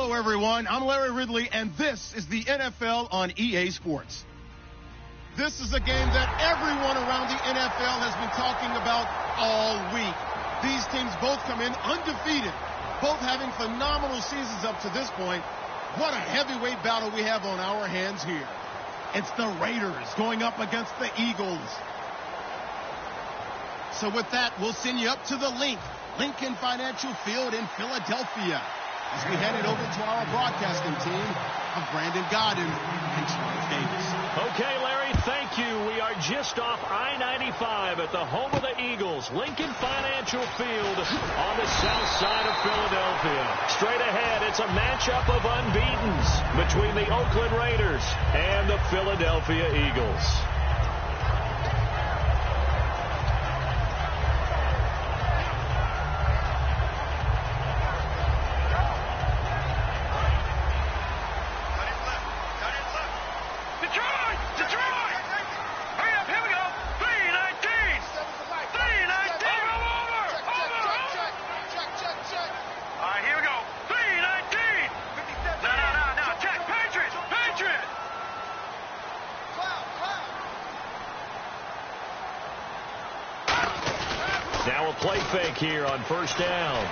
Hello, everyone. I'm Larry Ridley, and this is the NFL on EA Sports. This is a game that everyone around the NFL has been talking about all week. These teams both come in undefeated, both having phenomenal seasons up to this point. What a heavyweight battle we have on our hands here. It's the Raiders going up against the Eagles. So with that, we'll send you up to the Lincoln Financial Field in Philadelphia, as we head it over to our broadcasting team of Brandon Godden and Charles Davis. Okay, Larry, thank you. We are just off I-95 at the home of the Eagles, Lincoln Financial Field on the south side of Philadelphia. Straight ahead, it's a matchup of unbeatens between the Oakland Raiders and the Philadelphia Eagles. Now a play fake here on first down.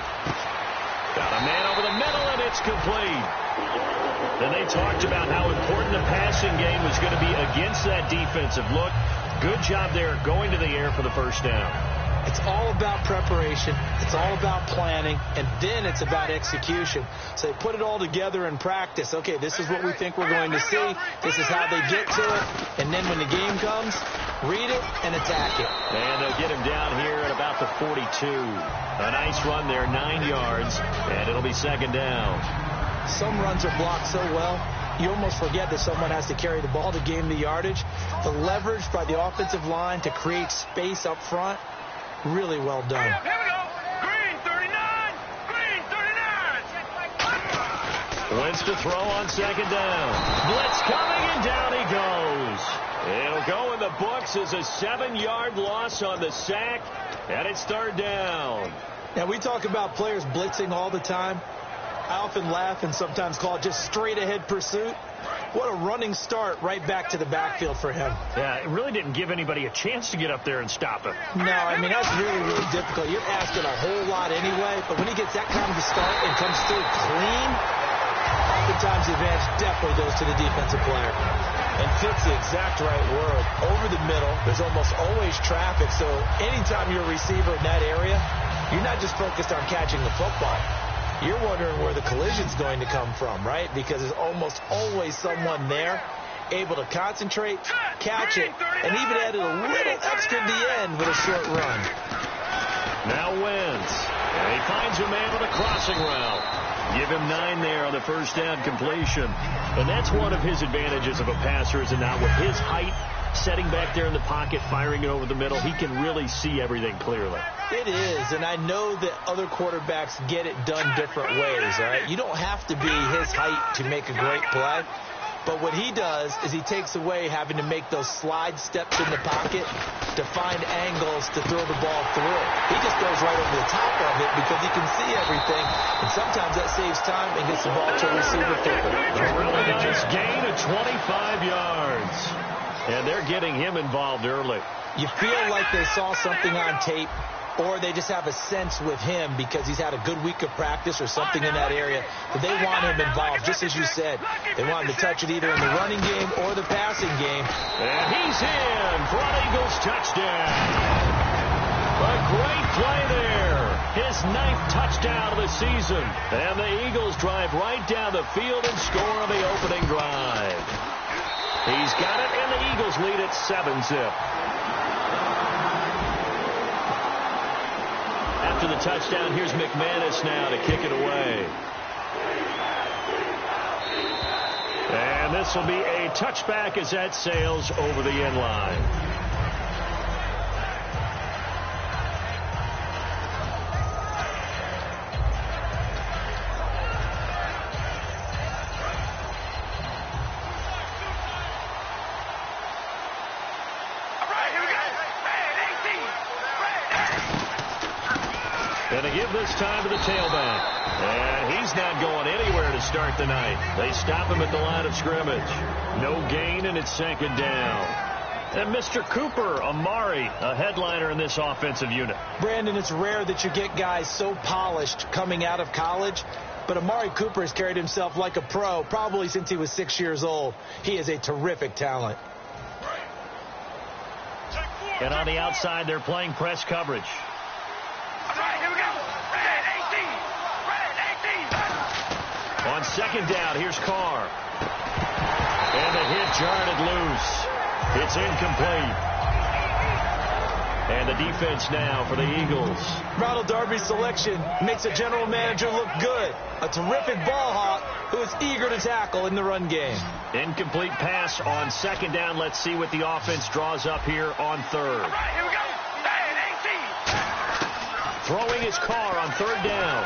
Got a man over the middle, and it's complete. And they talked about how important the passing game was going to be against that defensive look. Good job there going to the air for the first down. It's all about preparation. It's all about planning. And then it's about execution. So they put it all together in practice. Okay, this is what we think we're going to see. This is how they get to it. And then when the game comes, read it and attack it. And they'll get him down here at about the 42. A nice run there, 9 yards. And it'll be second down. Some runs are blocked so well, you almost forget that someone has to carry the ball to gain the yardage. The leverage by the offensive line to create space up front, really well done. Here we go. Green 39. Green 39. Wentz to throw on second down. Blitz coming, and down he goes. It'll go in the books as a 7-yard loss on the sack, and it's third down. Now, we talk about players blitzing all the time. I often laugh and sometimes call it just straight-ahead pursuit. What a running start right back to the backfield for him. Yeah, it really didn't give anybody a chance to get up there and stop him. No, I mean, that's really, really difficult. You're asking a whole lot anyway, but when he gets that kind of a start and comes through clean, oftentimes the advantage definitely goes to the defensive player. And fits the exact right word. Over the middle, there's almost always traffic, so anytime you're a receiver in that area, you're not just focused on catching the football. You're wondering where the collision's going to come from, right? Because there's almost always someone there able to concentrate, catch it, and even add a little extra at the end with a short run. Now Wentz. And he finds a man with a crossing route. Give him 9 there on the first down completion. And that's one of his advantages of a passer, is not with his height, setting back there in the pocket, firing it over the middle, he can really see everything clearly. It is, and I know that other quarterbacks get it done different ways, all right? You don't have to be his height to make a great play. But what he does is he takes away having to make those slide steps in the pocket to find angles to throw the ball through. He just goes right over the top of it because he can see everything, and sometimes that saves time and gets the ball to a receiver quicker. A really nice gain of 25 yards. And they're getting him involved early. You feel like they saw something on tape, or they just have a sense with him because he's had a good week of practice or something in that area, but they want him involved, just as you said. They want him to touch it either in the running game or the passing game. And he's in for an Eagles touchdown. A great play there. His 9th touchdown of the season. And the Eagles drive right down the field and score on the opening drive. He's got it, and the Eagles lead at 7-zip. After the touchdown, here's McManus now to kick it away. And this will be a touchback as that sails over the end line. And they give this time to the tailback. And he's not going anywhere to start the night. They stop him at the line of scrimmage. No gain, and it's second down. And Mr. Cooper, Amari, a headliner in this offensive unit. Brandon, it's rare that you get guys so polished coming out of college, but Amari Cooper has carried himself like a pro probably since he was 6 years old. He is a terrific talent. And on the outside, they're playing press coverage. All right, here we go. Red 18. On second down, here's Carr. And the hit jarred it loose. It's incomplete. And the defense now for the Eagles. Ronald Darby's selection makes a general manager look good. A terrific ball hawk who is eager to tackle in the run game. Incomplete pass on second down. Let's see what the offense draws up here on third. All right, here we go. Red 18. Throwing his Carr on third down.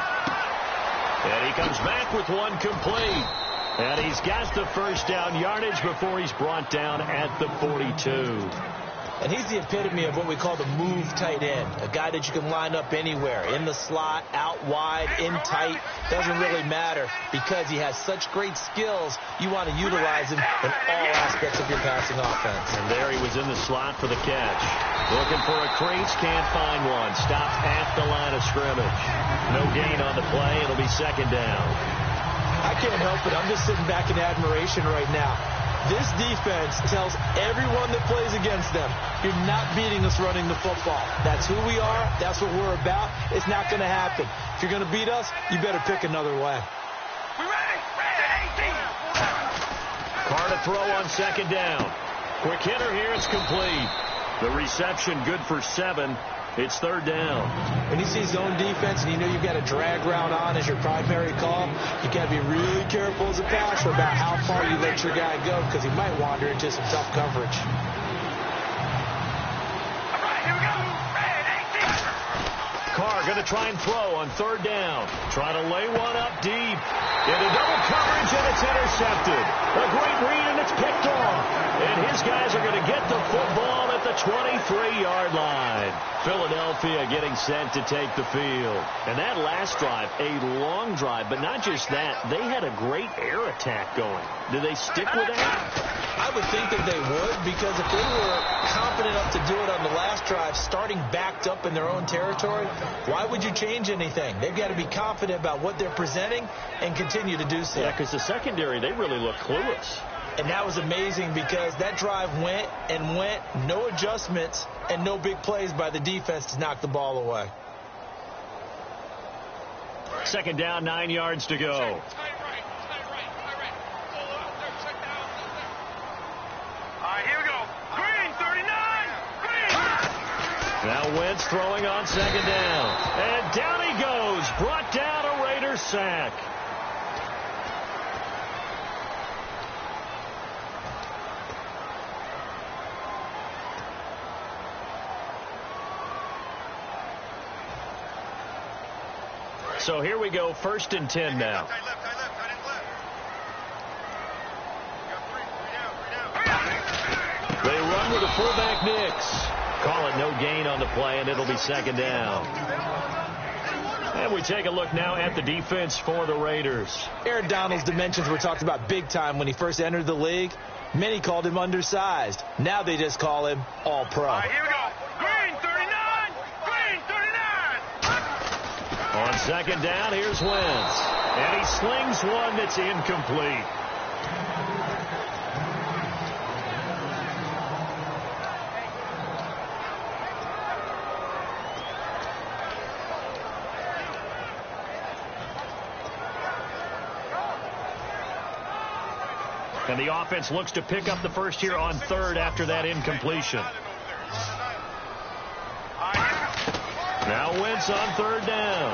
And he comes back with one complete. And he's got the first down yardage before he's brought down at the 42. And he's the epitome of what we call the move tight end. A guy that you can line up anywhere. In the slot, out wide, in tight. Doesn't really matter because he has such great skills. You want to utilize him in all aspects of your passing offense. And there he was in the slot for the catch. Looking for a crease, can't find one. Stopped at the line of scrimmage. No gain on the play. It'll be second down. I can't help it. I'm just sitting back in admiration right now. This defense tells everyone that plays against them, you're not beating us running the football. That's who we are. That's what we're about. It's not going to happen. If you're going to beat us, you better pick another way. We ready? Red 18. Carr to throw on second down. Quick hitter here. It's complete. The reception good for 7. It's third down. When you see zone defense and you know you've got a drag route on as your primary call, you got to be really careful as a passer about how far you let your guy go because he might wander into some tough coverage. All right, here we go. Red 18. Carr going to try and throw on third down. Trying to lay one up deep. Into double coverage, and it's intercepted. A great read, and it's picked off. And his guys are going to get the football at the 23-yard line. Philadelphia getting set to take the field. And that last drive, a long drive, but not just that. They had a great air attack going. Do they stick with that? I would think that they would, because if they were confident enough to do it on the last drive, starting backed up in their own territory, why would you change anything? They've got to be confident about what they're presenting and continue to do so. Yeah, because the secondary, they really look clueless. And that was amazing because that drive went and went, no adjustments, and no big plays by the defense to knock the ball away. Second down, 9 yards to go. Now Wentz throwing on second down. And down he goes. Brought down a Raiders sack. So here we go, 1st and 10 now. They run with a fullback Nix. Call it no gain on the play, and it'll be second down. And we take a look now at the defense for the Raiders. Aaron Donald's dimensions were talked about big time when he first entered the league. Many called him undersized. Now they just call him all-pro. All right, here we go. Green 39. Green 39. On second down, here's Wentz. And he slings one that's incomplete. And the offense looks to pick up the first here on third after that incompletion. Now Wentz on third down.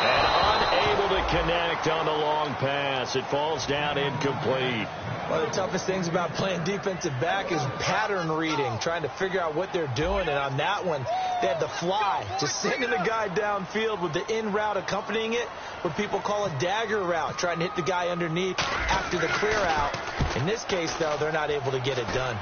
And unable to connect on the long pass. It falls down incomplete. One of the toughest things about playing defensive back is pattern reading, trying to figure out what they're doing. And on that one, they had the fly, just sending the guy downfield with the in route accompanying it, what people call a dagger route, trying to hit the guy underneath after the clear out. In this case, though, they're not able to get it done.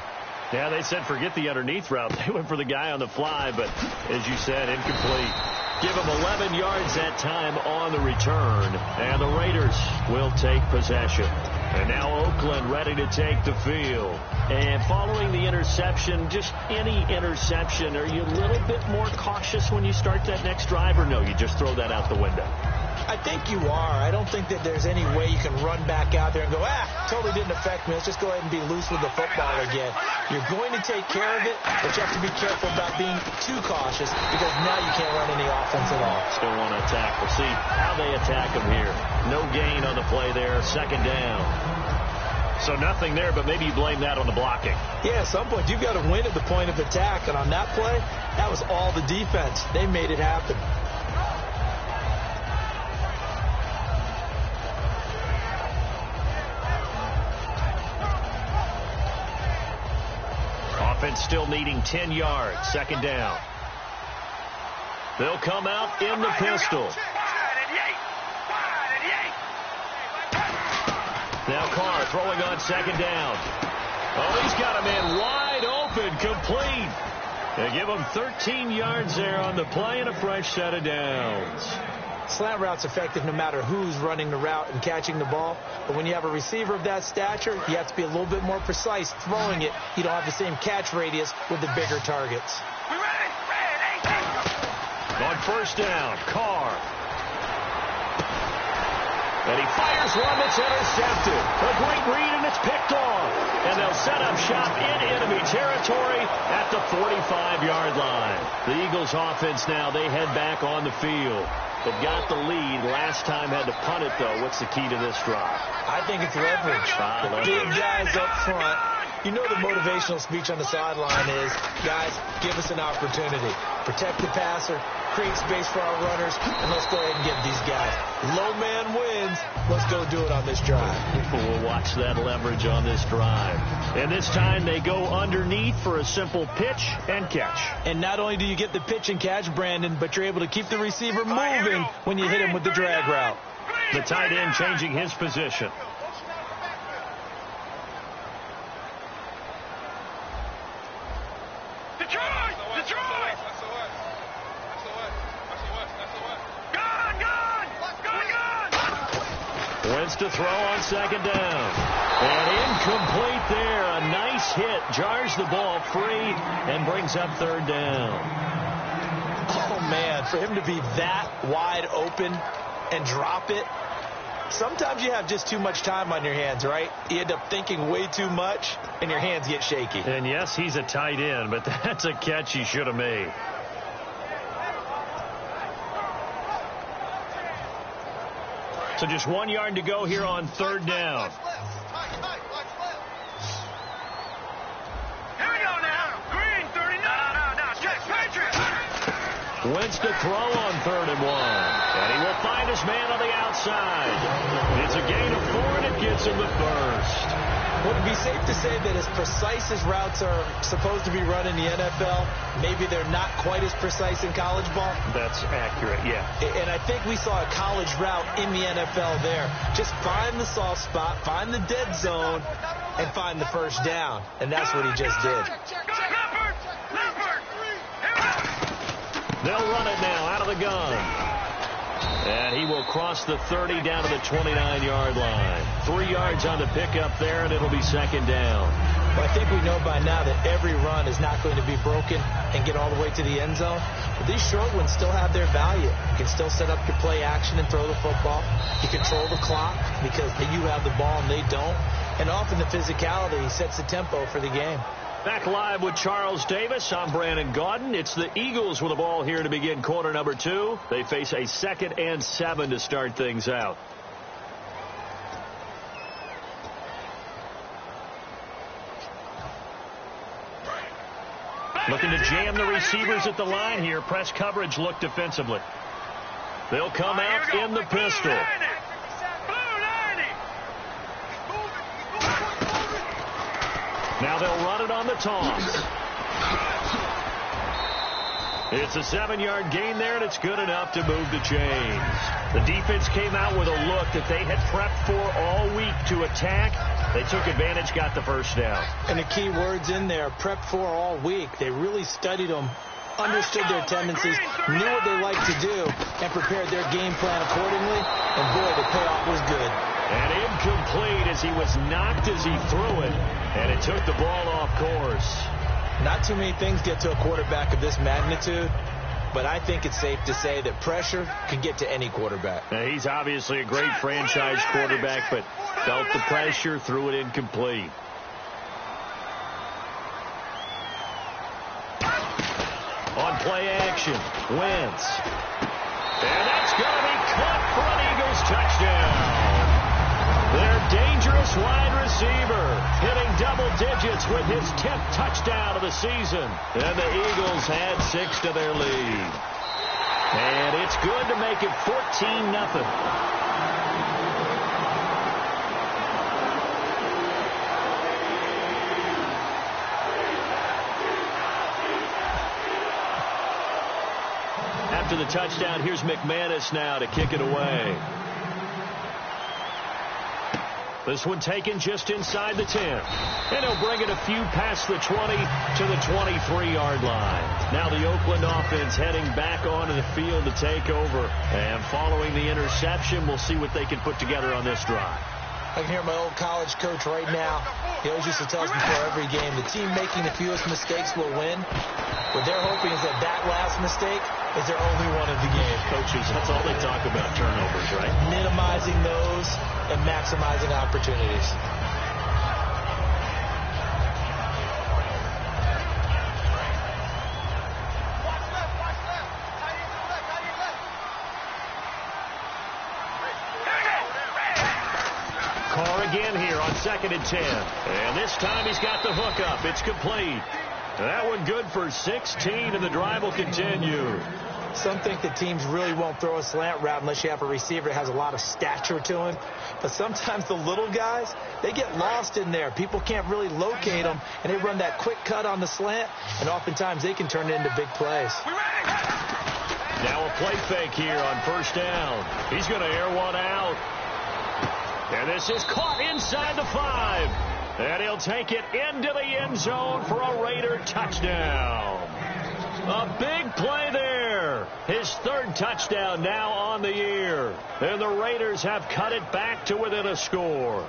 Yeah, they said forget the underneath route. They went for the guy on the fly, but as you said, incomplete. Give him 11 yards that time on the return. And the Raiders will take possession. And now Oakland ready to take the field. And following the interception, just any interception, are you a little bit more cautious when you start that next drive, or no, you just throw that out the window? I think you are. I don't think that there's any way you can run back out there and go, totally didn't affect me. Let's just go ahead and be loose with the football again. You're going to take care of it, but you have to be careful about being too cautious because now you can't run any offense at all. Still want to attack. We'll see how they attack him here. No gain on the play there. Second down. So nothing there, but maybe you blame that on the blocking. Yeah, at some point you've got to win at the point of attack, and on that play, that was all the defense. They made it happen. Offense still needing 10 yards. Second down. They'll come out in the pistol. Now Carr throwing on second down. Oh, he's got a man wide open, complete. They give him 13 yards there on the play and a fresh set of downs. Slant route's effective no matter who's running the route and catching the ball. But when you have a receiver of that stature, you have to be a little bit more precise throwing it. You don't have the same catch radius with the bigger targets. On first down, Carr. And he fires one that's intercepted. A great read, and it's picked off. And they'll set up shop in enemy territory at the 45-yard line. The Eagles offense now, they head back on the field. They've got the lead. Last time had to punt it, though. What's the key to this drive? I think it's leverage. The big guys up front. You know the motivational speech on the sideline is, guys, give us an opportunity. Protect the passer, create space for our runners, and let's go ahead and get these guys. Low man wins. Let's go do it on this drive. We'll watch that leverage on this drive. And this time they go underneath for a simple pitch and catch. And not only do you get the pitch and catch, Brandon, but you're able to keep the receiver moving when you hit him with the drag route. The tight end changing his position. Wentz to throw on second down. And incomplete there. A nice hit. Jars the ball free and brings up third down. Oh, man, for him to be that wide open and drop it. Sometimes you have just too much time on your hands, right? You end up thinking way too much, and your hands get shaky. And, yes, he's a tight end, but that's a catch he should have made. So just 1 yard to go here on third down. Here we go now. Green, 30. No. Check. Patriot. Wentz to throw on 3rd and 1. And he will find his man on the outside. It's a gain of 4, and it gets him the first. Would it be safe to say that as precise as routes are supposed to be run in the NFL, maybe they're not quite as precise in college ball? That's accurate, yeah. And I think we saw a college route in the NFL there. Just find the soft spot, find the dead zone, and find the first down. And that's what he just did. They'll run it now out of the gun. And he will cross the 30 down to the 29-yard line. 3 yards on the pickup there, and it'll be second down. Well, I think we know by now that every run is not going to be broken and get all the way to the end zone. But these short ones still have their value. You can still set up your play action and throw the football. You control the clock because you have the ball and they don't. And often the physicality sets the tempo for the game. Back live with Charles Davis. I'm Brandon Gaudin. It's the Eagles with the ball here to begin quarter number 2. They face a 2nd and 7 to start things out. Looking to jam the receivers at the line here. Press coverage look defensively. They'll come out in the pistol. Now they'll run it on the toss. It's a 7-yard gain there, and it's good enough to move the chains. The defense came out with a look that they had prepped for all week to attack. They took advantage, got the first down. And the key words in there, prepped for all week. They really studied them understood their tendencies, knew what they liked to do, and prepared their game plan accordingly. And boy, the payoff was good. And incomplete as he was knocked as he threw it. And it took the ball off course. Not too many things get to a quarterback of this magnitude, but I think it's safe to say that pressure can get to any quarterback. Now, he's obviously a great franchise quarterback, but felt the pressure, threw it incomplete. On play action, Wentz. And that's going to be caught for an Eagles touchdown. Their dangerous wide receiver hitting double digits with his 10th touchdown of the season. And the Eagles add 6 to their lead. And it's good to make it 14-0. After the touchdown, here's McManus now to kick it away. This one taken just inside the 10. And he'll bring it a few past the 20 to the 23-yard line. Now the Oakland offense heading back onto the field to take over. And following the interception, we'll see what they can put together on this drive. I can hear my old college coach right now. He always used to tell us before every game, the team making the fewest mistakes will win. What they're hoping is that that last mistake is their only one of the game. Coaches, that's all they talk about, turnovers, right? Minimizing those and maximizing opportunities. Carr again here on 2nd and 10. And this time he's got the hook up. It's complete. That one good for 16, and the drive will continue. Some think that teams really won't throw a slant route unless you have a receiver that has a lot of stature to him. But sometimes the little guys, they get lost in there. People can't really locate them, and they run that quick cut on the slant, and oftentimes they can turn it into big plays. Now a play fake here on 1st down. He's going to air one out. And this is caught inside the 5. And he'll take it into the end zone for a Raider touchdown. A big play there. His 3rd touchdown now on the year. And the Raiders have cut it back to within a score.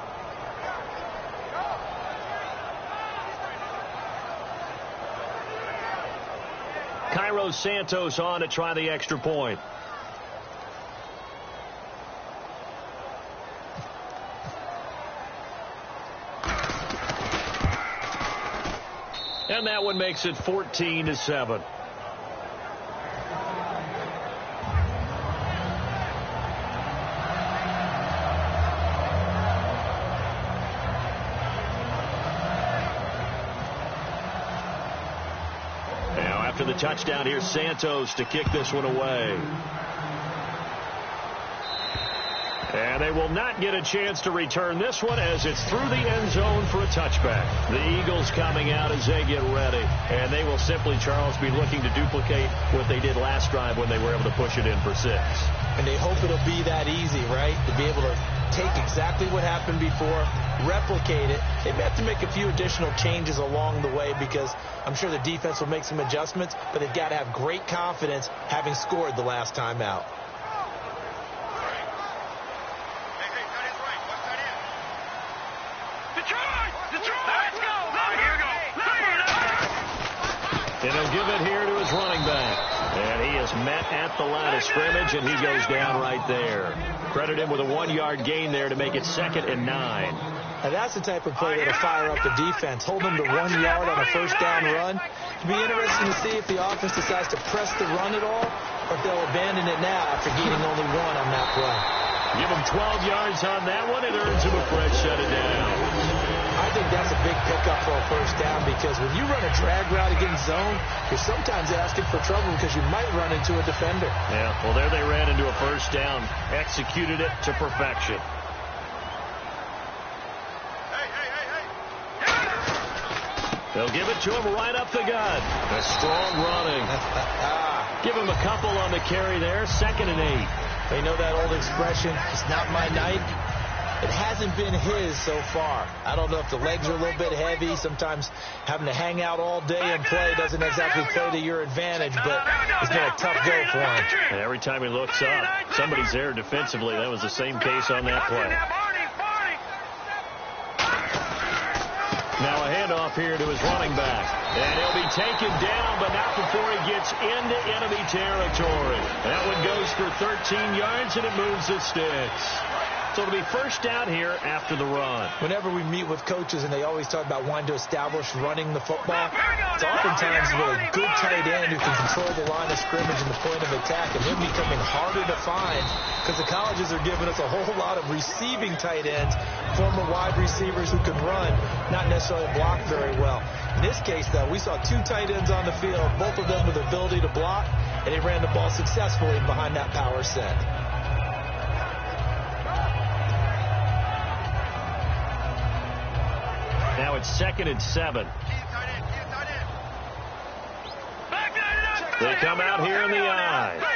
Cairo Santos on to try the extra point. And that one makes it 14-7. Now after the touchdown, here's Santos to kick this one away. And they will not get a chance to return this one as it's through the end zone for a touchback. The Eagles coming out as they get ready. And they will simply, Charles, be looking to duplicate what they did last drive when they were able to push it in for 6. And they hope it'll be that easy, right? To be able to take exactly what happened before, replicate it. They may have to make a few additional changes along the way because I'm sure the defense will make some adjustments, but they've got to have great confidence having scored the last time out. And he'll give it here to his running back. And he is met at the line of scrimmage, and he goes down right there. Credit him with a 1-yard gain there to make it 2nd and 9. Now that's the type of play that'll fire up the defense. Hold them to 1 yard on a 1st down run. It'll be interesting to see if the offense decides to press the run at all, or if they'll abandon it now after gaining only 1 on that play. Give him 12 yards on that one. It earns him a fresh set of downs. I think that's a big pickup for a 1st down because when you run a drag route against zone, you're sometimes asking for trouble because you might run into a defender. Yeah, well, there they ran into a 1st down, executed it to perfection. They'll give it to him right up the gut. A strong running. Give him a couple on the carry there. 2nd and 8. They know that old expression, it's not my night. It hasn't been his so far. I don't know if the legs are a little bit heavy. Sometimes having to hang out all day and play doesn't exactly play to your advantage, but it's been a tough go for him. And every time he looks up, somebody's there defensively. That was the same case on that play. Now a handoff here to his running back. And he'll be taken down, but not before he gets into enemy territory. That one goes for 13 yards, and it moves the sticks. So it'll be first down here after the run. Whenever we meet with coaches and they always talk about wanting to establish running the football, it's oftentimes with a good tight end who can control the line of scrimmage and the point of attack, and him becoming harder to find because the colleges are giving us a whole lot of receiving tight ends, former wide receivers who can run, not necessarily block very well. In this case, though, we saw two tight ends on the field, both of them with the ability to block, and he ran the ball successfully behind that power set. Now it's 2nd and 7. They come out here in the I.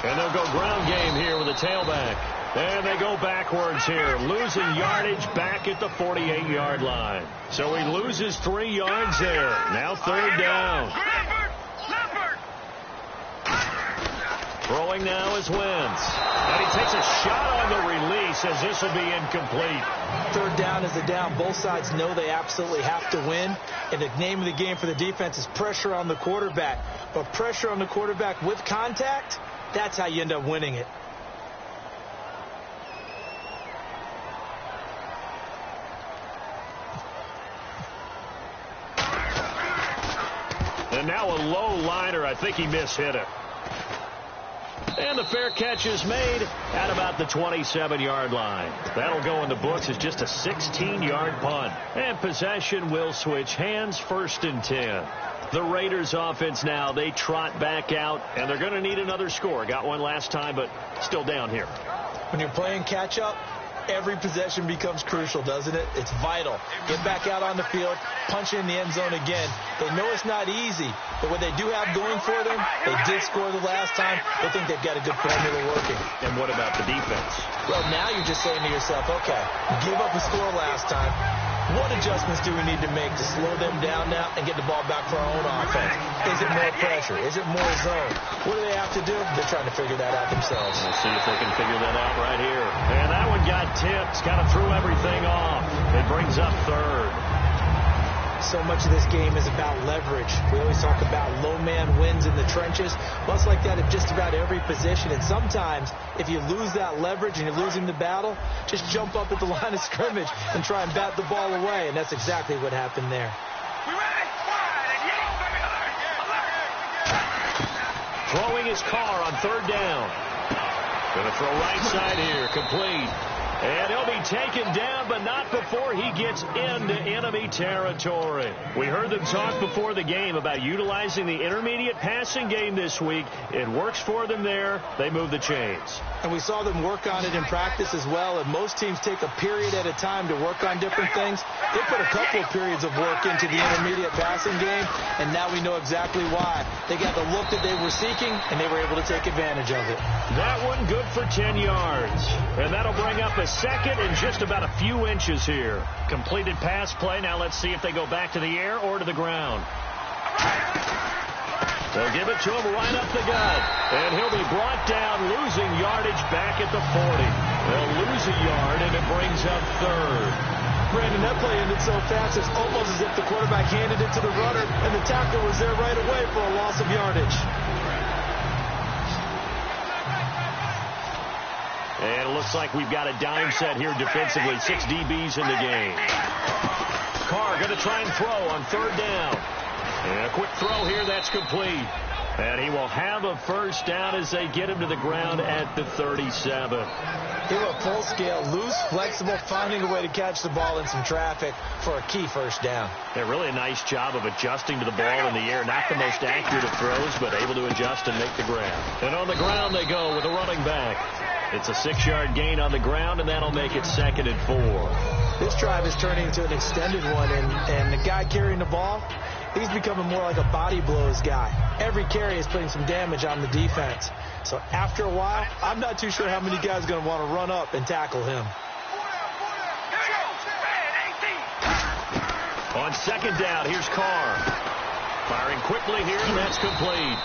And they'll go ground game here with a tailback. And they go backwards here, losing yardage back at the 48-yard line. So he loses 3 yards there. Now 3rd down. Throwing now is Wentz. And he takes a shot on the release as this will be incomplete. 3rd down is the down. Both sides know they absolutely have to win. And the name of the game for the defense is pressure on the quarterback. But pressure on the quarterback with contact, that's how you end up winning it. And now a low liner. I think he mishit it. And the fair catch is made at about the 27-yard line. That'll go in the books as just a 16-yard punt. And possession will switch hands, 1st and 10. The Raiders offense now, they trot back out, and they're going to need another score. Got one last time, but still down here. When you're playing catch-up, every possession becomes crucial, doesn't it? It's vital. Get back out on the field, punch in the end zone again. They know it's not easy, but what they do have going for them, they did score the last time. They think they've got a good formula working. And what about the defense? Well, now you're just saying to yourself, okay, give up a score last time. What adjustments do we need to make to slow them down now and get the ball back for our own offense? Is it more pressure? Is it more zone? What do they have to do? They're trying to figure that out themselves. We'll see if they can figure that out right here. And that one got tipped. Kind of threw everything off. It brings up 3rd. So much of this game is about leverage. We always talk about low man wins in the trenches. Well, it's like that at just about every position. And sometimes, if you lose that leverage and you're losing the battle, just jump up at the line of scrimmage and try and bat the ball away. And that's exactly what happened there. Throwing his car on 3rd down. Going to throw right side here. Complete. And he'll be taken down, but not before he gets into enemy territory. We heard them talk before the game about utilizing the intermediate passing game this week. It works for them there. They move the chains. And we saw them work on it in practice as well. And most teams take a period at a time to work on different things. They put a couple of periods of work into the intermediate passing game, and now we know exactly why. They got the look that they were seeking, and they were able to take advantage of it. That one good for 10 yards. And that'll bring up a 2nd and just about a few inches here. Completed pass play. Now let's see if they go back to the air or to the ground. They'll give it to him right up the gut. And he'll be brought down, losing yardage back at the 40. They'll lose a yard, and it brings up 3rd. Brandon, that play ended so fast, it's almost as if the quarterback handed it to the runner, and the tackler was there right away for a loss of yardage. And it looks like we've got a dime set here defensively. 6 DBs in the game. Carr going to try and throw on 3rd down. And a quick throw here, that's complete. And he will have a 1st down as they get him to the ground at the 37. They were full scale, loose, flexible, finding a way to catch the ball in some traffic for a key 1st down. Yeah, really a nice job of adjusting to the ball in the air. Not the most accurate of throws, but able to adjust and make the grab. And on the ground they go with a running back. It's a 6-yard gain on the ground, and that'll make it 2nd and 4. This drive is turning into an extended one, and the guy carrying the ball, He's becoming more like a body blows guy. Every carry is putting some damage on the defense. So after a while, I'm not too sure how many guys are going to want to run up and tackle him. On second down, here's Carr. Firing quickly here, and that's complete.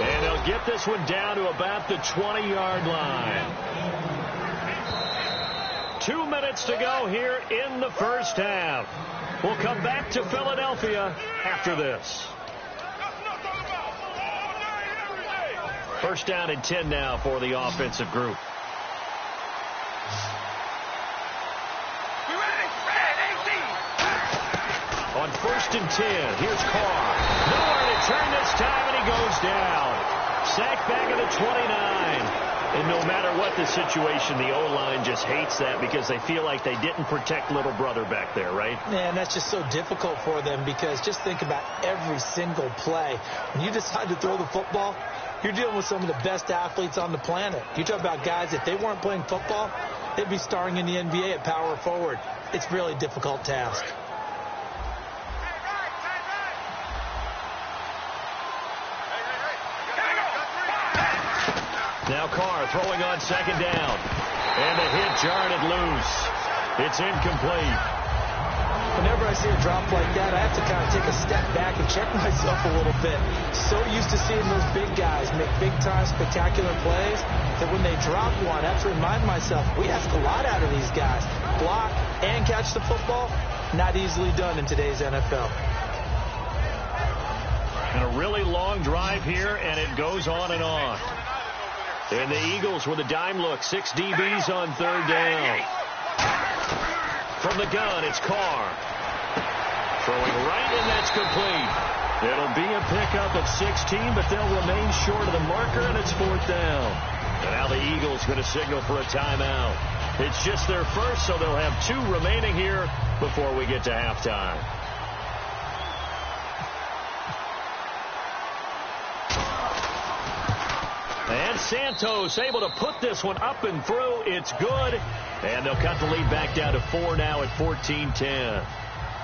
And they'll get this one down to about the 20-yard line. 2 minutes to go here in the first half. We'll come back to Philadelphia after this. First down and 10 now for the offensive group. On first and 10, here's Carr. Nowhere to turn this time, and he goes down. Sacked back at the 29. And no matter what the situation, the O-line just hates that because they feel like they didn't protect little brother back there, right? Man, that's just so difficult for them because just think about every single play. When you decide to throw the football, you're dealing with some of the best athletes on the planet. You talk about guys, if they weren't playing football, they'd be starring in the NBA at power forward. It's a really difficult task. Now Carr throwing on second down. And the hit jarred it loose. It's incomplete. Whenever I see a drop like that, I have to kind of take a step back and check myself a little bit. So used to seeing those big guys make big-time spectacular plays that when they drop one, I have to remind myself, we ask a lot out of these guys. Block and catch the football, not easily done in today's NFL. And a really long drive here, and it goes on and on. And the Eagles with a dime look. 6 DBs on third down. From the gun, it's Carr. Throwing right, and that's complete. It'll be a pickup of 16, but they'll remain short of the marker, and it's fourth down. And now the Eagles going to signal for a timeout. It's just their first, so they'll have 2 remaining here before we get to halftime. And Santos able to put this one up and through. It's good. And they'll cut the lead back down to 4 now at 14-10.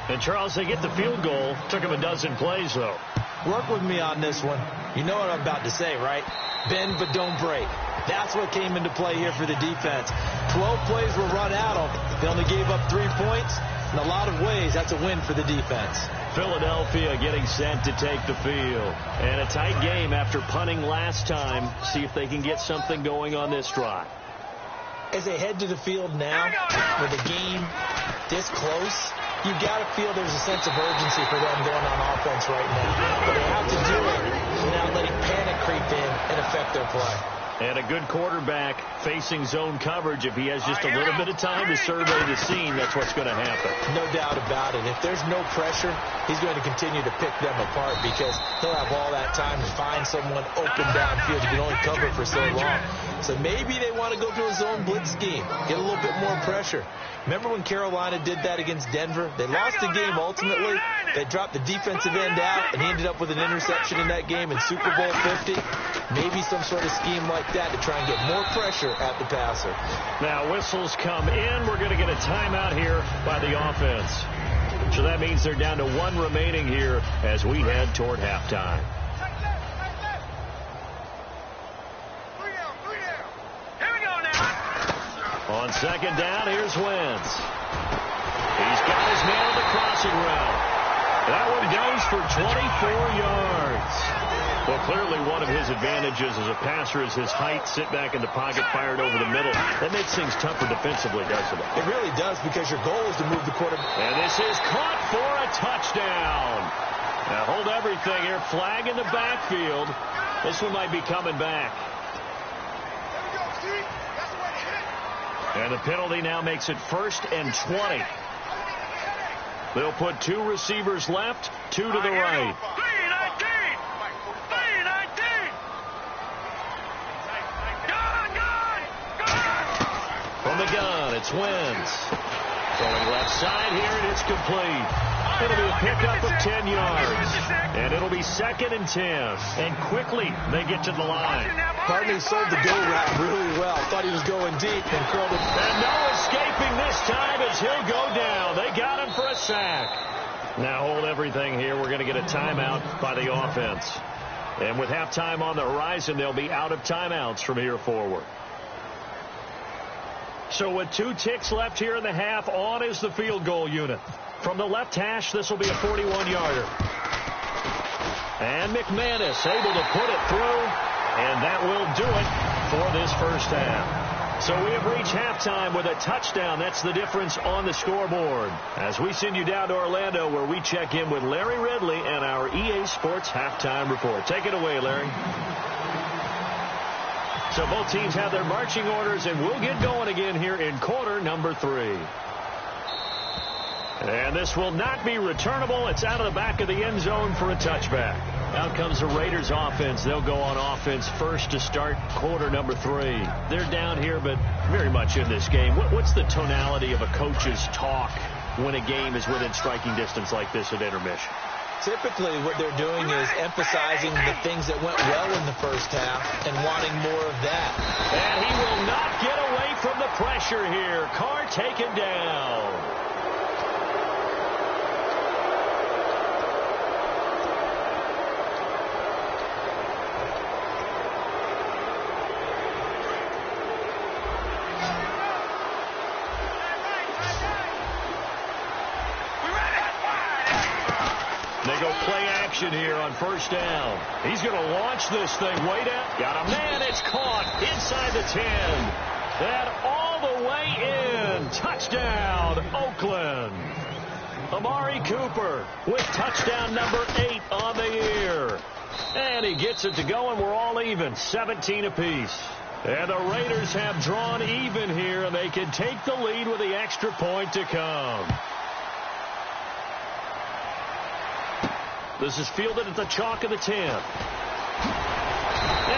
And, Charles, they get the field goal. Took them a dozen plays, though. Work with me on this one. You know what I'm about to say, right? Bend but don't break. That's what came into play here for the defense. 12 plays were run at them. They only gave up 3 points. In a lot of ways, that's a win for the defense. Philadelphia getting set to take the field. And a tight game after punting last time. See if they can get something going on this drive. As they head to the field now, with the game this close, you got to feel there's a sense of urgency for them going on offense right now. But they have to do it without letting panic creep in and affect their play. And a good quarterback facing zone coverage. If he has just a little bit of time to survey the scene, that's what's going to happen. No doubt about it. If there's no pressure, he's going to continue to pick them apart because he'll have all that time to find someone open downfield. You can only cover for so long. So maybe they want to go to a zone blitz scheme, get a little bit more pressure. Remember when Carolina did that against Denver? They lost the game ultimately. They dropped the defensive end out, and he ended up with an interception in that game in Super Bowl 50. Maybe some sort of scheme like that to try and get more pressure at the passer. Now whistles come in. We're going to get a timeout here by the offense. So that means they're down to 1 remaining here as we head toward halftime. On second down, here's Wentz. He's got his man on the crossing route. That one goes for 24 yards. Well, clearly one of his advantages as a passer is his height. Sit back in the pocket, fired over the middle. That makes things tougher defensively, doesn't it? It really does because your goal is to move the quarterback. And this is caught for a touchdown. Now hold everything here. Flag in the backfield. This one might be coming back. And the penalty now makes it 1st and 20. They'll put 2 receivers left, 2 to the right. From the gun, it's Wentz. Throwing left side here, and it's complete. It'll be a pickup of 10 yards. And it'll be 2nd and 10. And quickly, they get to the line. Hardly sold the go route really well. Thought he was going deep and curled it. And no escaping this time as he'll go down. They got him for a sack. Now hold everything here. We're going to get a timeout by the offense. And with halftime on the horizon, they'll be out of timeouts from here forward. So with 2 ticks left here in the half, on is the field goal unit. From the left hash, this will be a 41-yarder. And McManus able to put it through, and that will do it for this first half. So we have reached halftime with a touchdown. That's the difference on the scoreboard. As we send you down to Orlando, where we check in with Larry Ridley and our EA Sports halftime report. Take it away, Larry. So both teams have their marching orders, and we'll get going again here in quarter number 3. And this will not be returnable. It's out of the back of the end zone for a touchback. Out comes the Raiders offense. They'll go on offense first to start quarter number 3. They're down here, but very much in this game. What's the tonality of a coach's talk when a game is within striking distance like this at intermission? Typically, what they're doing is emphasizing the things that went well in the first half and wanting more of that. And he will not get away from the pressure here. Carr taken down. They go play action here on first down. He's going to launch this thing way down. Got a man. It's caught inside the 10. And all the way in. Touchdown, Oakland. Amari Cooper with touchdown number 8 on the year. And he gets it to go, and we're all even, 17 apiece. And the Raiders have drawn even here, and they can take the lead with the extra point to come. This is fielded at the chalk of the 10. And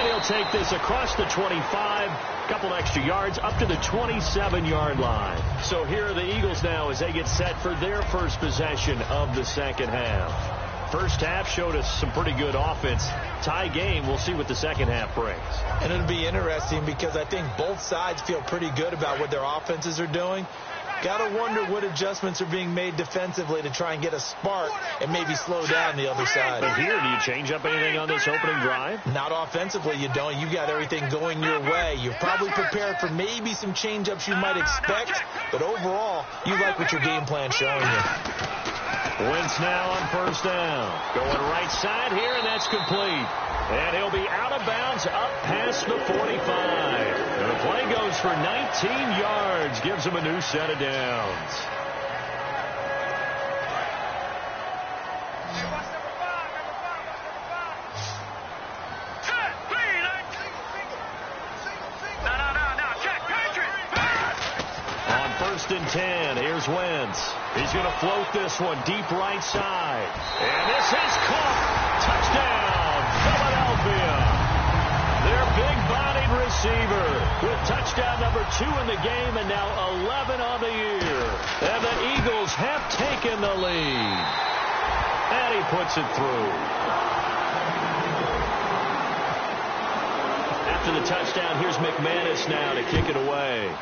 he'll take this across the 25, couple extra yards, up to the 27-yard line. So here are the Eagles now as they get set for their first possession of the second half. First half showed us some pretty good offense. Tie game, we'll see what the second half brings. And it'll be interesting because I think both sides feel pretty good about what their offenses are doing. Got to wonder what adjustments are being made defensively to try and get a spark and maybe slow down the other side. But here, do you change up anything on this opening drive? Not offensively, you don't. You got everything going your way. You're probably prepared for maybe some change-ups you might expect, but overall, you like what your game plan's showing you. Wentz now on first down. Going right side here, and that's complete. And he'll be out of bounds up past the 45. And the play goes for 19 yards. Gives him a new set of downs. On first and 10, here's Wentz. He's going to float this one deep right side. And this is caught. Touchdown, Philadelphia. Their big-bodied receiver with touchdown number 2 in the game and now 11 on the year. And the Eagles have taken the lead. And he puts it through. After the touchdown, here's McManus now to kick it away.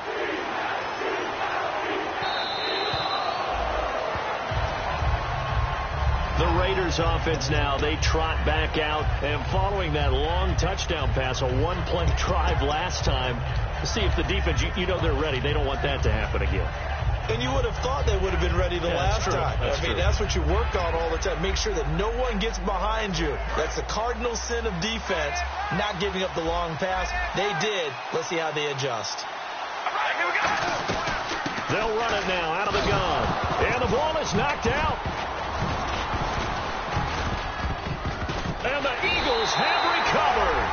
The Raiders offense now, they trot back out, and following that long touchdown pass, a one-play drive last time, see if the defense, you know they're ready. They don't want that to happen again. And you would have thought they would have been ready the last time. I mean, that's what you work on all the time. Make sure that no one gets behind you. That's the cardinal sin of defense, not giving up the long pass. They did. Let's see how they adjust. They'll run it now out of the gun. And the ball is knocked out. And the Eagles have recovered.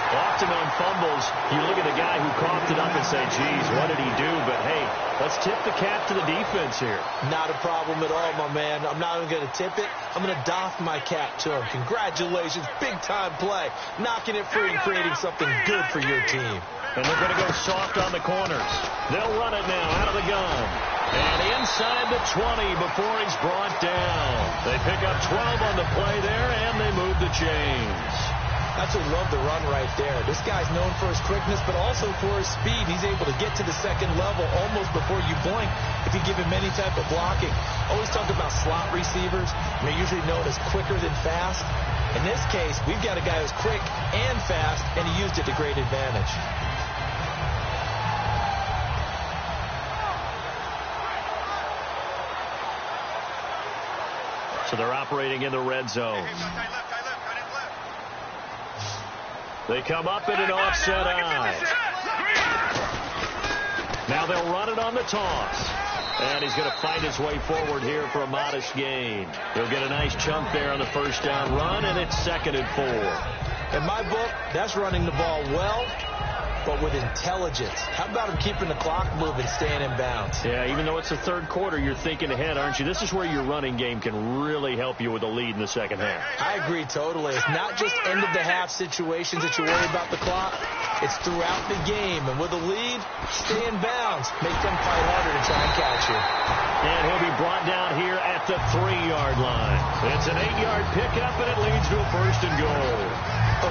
Often on fumbles, you look at the guy who coughed it up and say, geez, what did he do? But, hey, let's tip the cap to the defense here. Not a problem at all, my man. I'm not even going to tip it. I'm going to doff my cap to him. Congratulations. Big-time play. Knocking it free and creating something good for your team. And they're going to go soft on the corners. They'll run it now out of the gun. And inside the 20 before he's brought down. They pick up 12 on the play there, and they move the chains. Absolutely love the run right there. This guy's known for his quickness, but also for his speed. He's able to get to the second level almost before you blink if you give him any type of blocking. Always talk about slot receivers. They're usually known as quicker than fast. In this case, we've got a guy who's quick and fast, and he used it to great advantage. So they're operating in the red zone. They come up in an offset eye. Now they'll run it on the toss. And he's going to find his way forward here for a modest gain. He'll get a nice chunk there on the first down run, and it's 2nd and 4. In my book, that's running the ball well, but with intelligence. How about him keeping the clock moving, staying in bounds? Yeah, even though it's the third quarter, you're thinking ahead, aren't you? This is where your running game can really help you with a lead in the second half. I agree totally. It's not just end-of-the-half situations that you worry about the clock. It's throughout the game. And with a lead, stay in bounds. Make them fight harder to try and catch you. And he'll be brought down here at the 3-yard line. It's an 8-yard pickup, and it leads to a 1st and goal.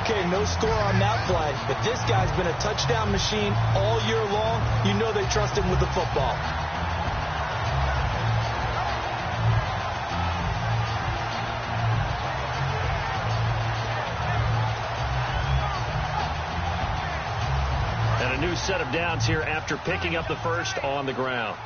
Okay, no score on that play, but this guy's been a touchdown machine all year long. You know they trust him with the football. And a new set of downs here after picking up the first on the ground.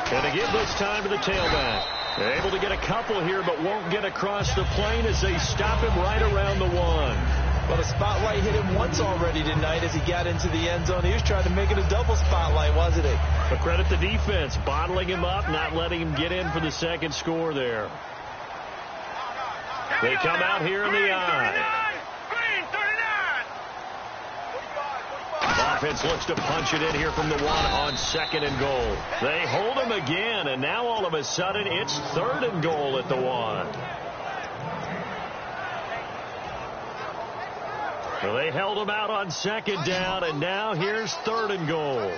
And to give this time to the tailback. They're able to get a couple here, but won't get across the plane as they stop him right around the 1. Well, the spotlight hit him once already tonight as he got into the end zone. He was trying to make it a double spotlight, wasn't he? But credit the defense, bottling him up, not letting him get in for the second score there. They come out here in the eye. Offense looks to punch it in here from the 1 on 2nd and goal. They hold him again, and now all of a sudden it's 3rd and goal at the 1. Well, they held him out on 2nd down, and now here's 3rd and goal. Here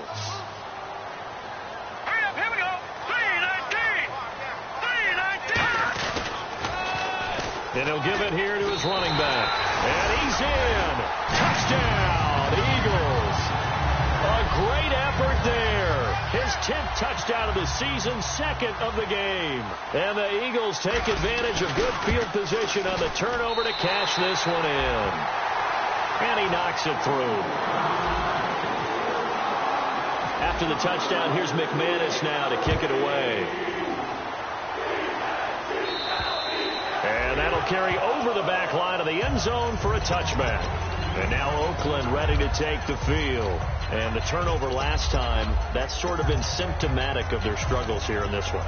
we go. 3-19. And he'll give it here to his running back. And he's in. Touchdown, Eagles. A great effort there. His 10th touchdown of the season, 2nd of the game. And the Eagles take advantage of good field position on the turnover to cash this one in. And he knocks it through. After the touchdown, here's McManus now to kick it away. And that'll carry over the back line of the end zone for a touchback. And now Oakland ready to take the field. And the turnover last time, that's sort of been symptomatic of their struggles here in this one.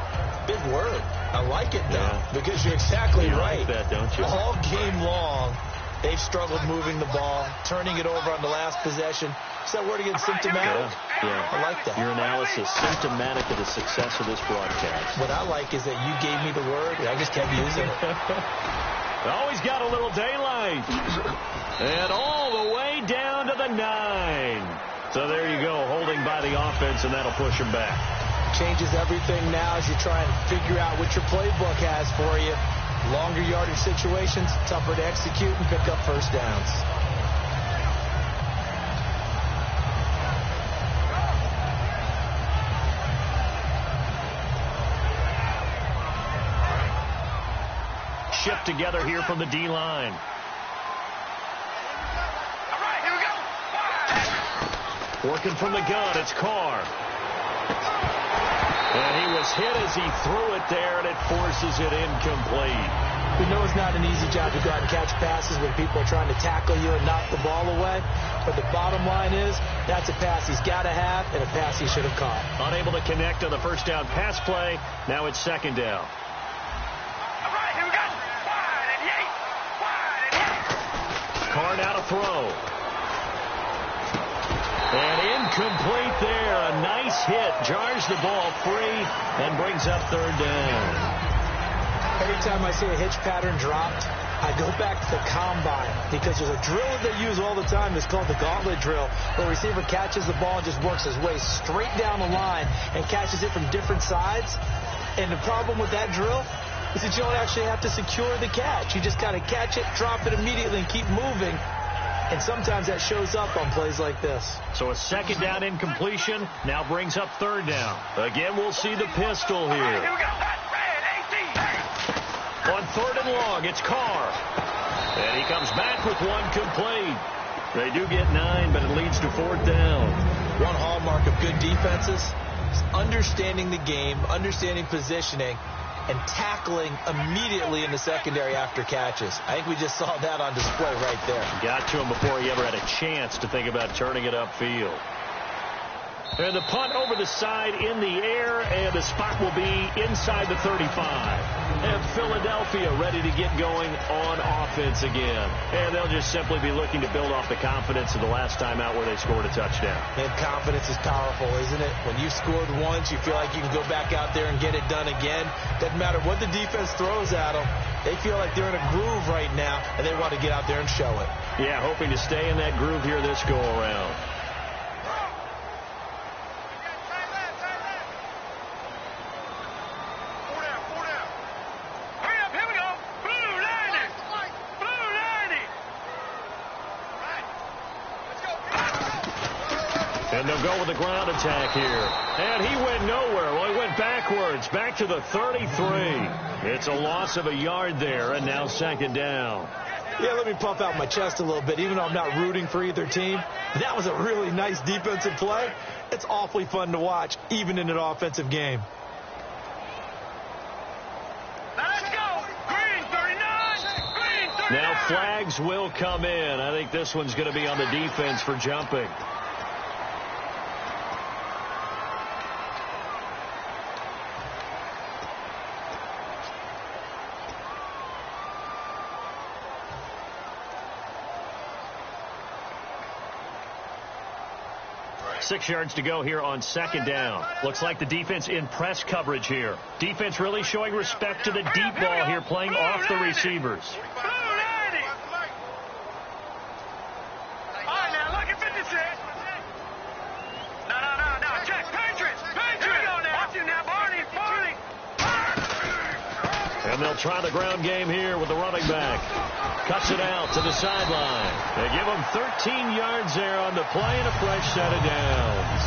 Big word. I like it, though, because you're exactly right. You like that, don't you? All game long, they've struggled moving the ball, turning it over on the last possession. Is that word again, symptomatic? Yeah. I like that. Your analysis, symptomatic of the success of this broadcast. What I like is that you gave me the word, and I just kept using it. Always got a little daylight. And all the way down to the 9. So there you go, holding by the offense, and that'll push him back. Changes everything now as you try and figure out what your playbook has for you. Longer yardage situations, tougher to execute and pick up first downs. Shift together here from the D-line. Working from the gun, it's Carr. And he was hit as he threw it there, and it forces it incomplete. We know it's not an easy job to go out and catch passes when people are trying to tackle you and knock the ball away. But the bottom line is, that's a pass he's got to have and a pass he should have caught. Unable to connect on the first down pass play. Now it's 2nd down. Carr now to throw. And incomplete there. A nice hit. Jars the ball free and brings up 3rd down. Every time I see a hitch pattern dropped, I go back to the combine because there's a drill that they use all the time. It's called the gauntlet drill, where a receiver catches the ball and just works his way straight down the line and catches it from different sides. And the problem with that drill is that you don't actually have to secure the catch. You just got to catch it, drop it immediately, and keep moving. And sometimes that shows up on plays like this. So a second down incompletion now brings up third down. Again, we'll see the pistol here. On third and long, it's Carr. And he comes back with one complete. They do get 9, but it leads to fourth down. One hallmark of good defenses is understanding the game, understanding positioning, and tackling immediately in the secondary after catches. I think we just saw that on display right there. Got to him before he ever had a chance to think about turning it upfield. And the punt over the side in the air, and the spot will be inside the 35. And Philadelphia ready to get going on offense again. And they'll just simply be looking to build off the confidence of the last time out where they scored a touchdown. And confidence is powerful, isn't it? When you scored once, you feel like you can go back out there and get it done again. Doesn't matter what the defense throws at them. They feel like they're in a groove right now, and they want to get out there and show it. Yeah, hoping to stay in that groove here this go-around. And they'll go with the ground attack here. And he went nowhere. Well, he went backwards, back to the 33. It's a loss of a yard there, and now second down. Yeah, let me puff out my chest a little bit, even though I'm not rooting for either team. That was a really nice defensive play. It's awfully fun to watch, even in an offensive game. Let's go! Green 39! Green 39! Now flags will come in. I think this one's going to be on the defense for jumping. Six yards to go here on second down. Looks like the defense in press coverage here. Defense really showing respect to the deep ball here, playing off the receivers. All right, now look at 56. No. Check. Patriots. Watch him now, Barney. And they'll try the ground game here with the running back. Cuts it out to the sideline. They give him 13 yards there on the play and a fresh set of downs.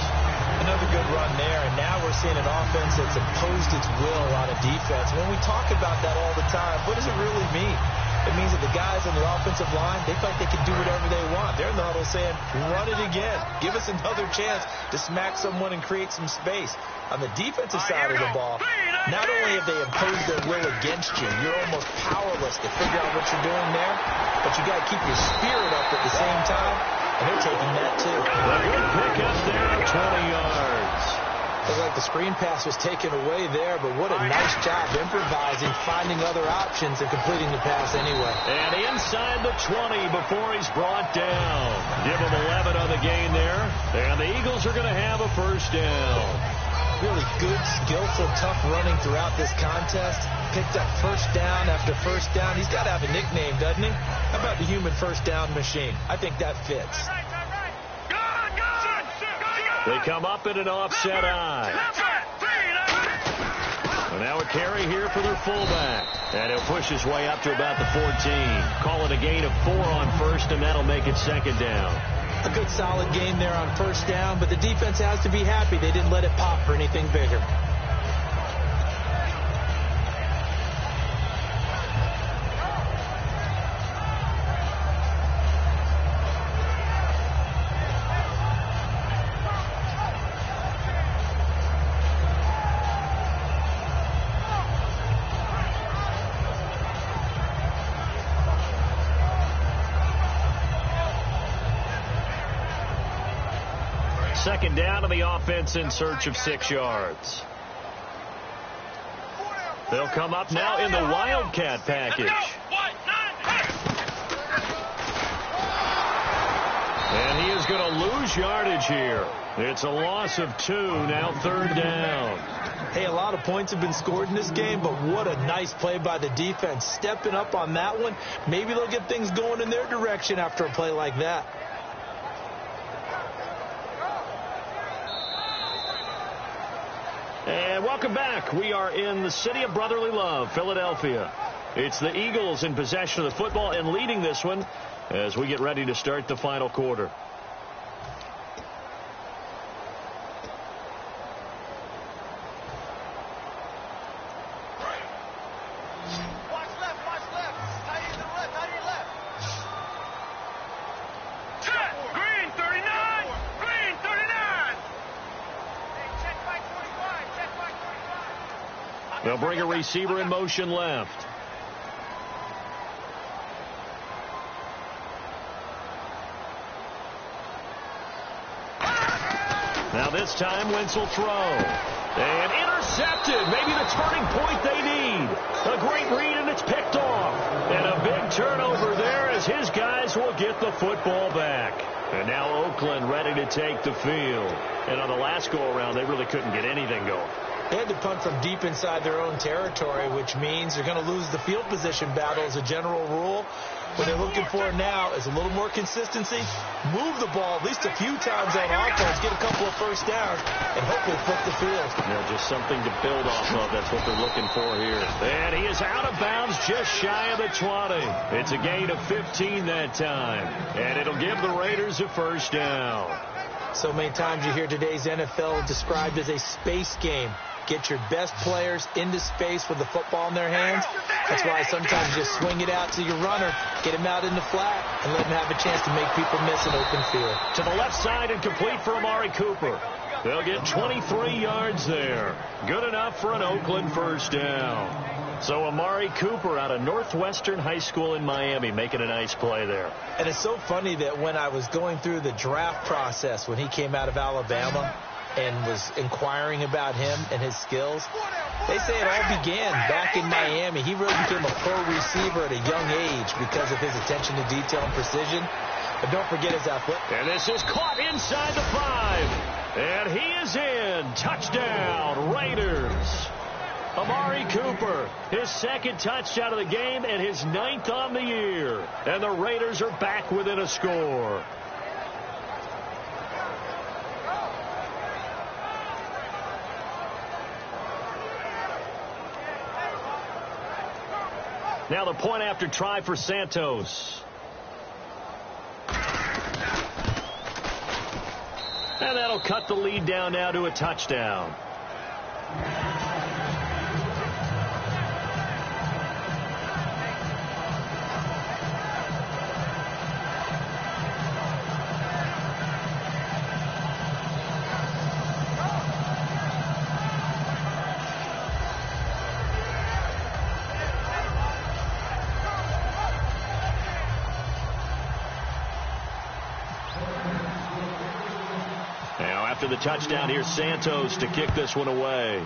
Another good run there, and now we're seeing an offense that's imposed its will on a defense. When we talk about that all the time, what does it really mean? It means that the guys on the offensive line, they feel like they can do whatever they want. They're in the huddle saying, run it again. Give us another chance to smack someone and create some space. On the defensive side of the ball, not only have they imposed their will against you, you're almost powerless to figure out what you're doing there, but you got to keep your spirit up at the same time, and they're taking that too. A good pickup there of 20 yards. Looked like the screen pass was taken away there, but what a nice job improvising, finding other options, and completing the pass anyway. And inside the 20 before he's brought down. Give him 11 on the gain there. And the Eagles are going to have a first down. Really good, skillful, tough running throughout this contest. Picked up first down after first down. He's got to have a nickname, doesn't he? How about the human first down machine? I think that fits. They come up in an offset eye. And now a carry here for their fullback. And he'll push his way up to about the 14. Call it a gain of 4 on first, and that'll make it second down. A good solid game there on first down, but the defense has to be happy they didn't let it pop for anything bigger. Second down to the offense in search of 6 yards. They'll come up now in the Wildcat package. And he is going to lose yardage here. It's a loss of 2, now third down. Hey, a lot of points have been scored in this game, but what a nice play by the defense. Stepping up on that one, maybe they'll get things going in their direction after a play like that. And And welcome back. We are in the city of brotherly love, Philadelphia. It's the Eagles in possession of the football and leading this one as we get ready to start the final quarter. They'll bring a receiver in motion left. Now this time, Wentz will throw. And intercepted. Maybe the turning point they need. A great read, and it's picked off. And a big turnover there as his guys will get the football back. And now Oakland ready to take the field. And on the last go-around, they really couldn't get anything going. They had to punt from deep inside their own territory, which means they're going to lose the field position battle as a general rule. What they're looking for now is a little more consistency, move the ball at least a few times on offense, get a couple of first downs, and hopefully flip the field. Just something to build off of. That's what they're looking for here. And he is out of bounds just shy of the 20. It's a gain of 15 that time. And it'll give the Raiders a first down. So many times you hear today's NFL described as a space game. Get your best players into space with the football in their hands. That's why sometimes you just swing it out to your runner, get him out in the flat, and let him have a chance to make people miss an open field. To the left side and complete for Amari Cooper. They'll get 23 yards there. Good enough for an Oakland first down. So Amari Cooper out of Northwestern High School in Miami making a nice play there. And it's so funny that when I was going through the draft process when he came out of Alabama and was inquiring about him and his skills, they say it all began back in Miami. He really became a pro receiver at a young age because of his attention to detail and precision. But don't forget his athletic. And this is caught inside the 5. And he is in. Touchdown, Raiders. Amari Cooper, his second touchdown of the game and his 9th on the year. And the Raiders are back within a score. Now the point after try for Santos. And that'll cut the lead down now to a touchdown. After the touchdown, here's Santos to kick this one away.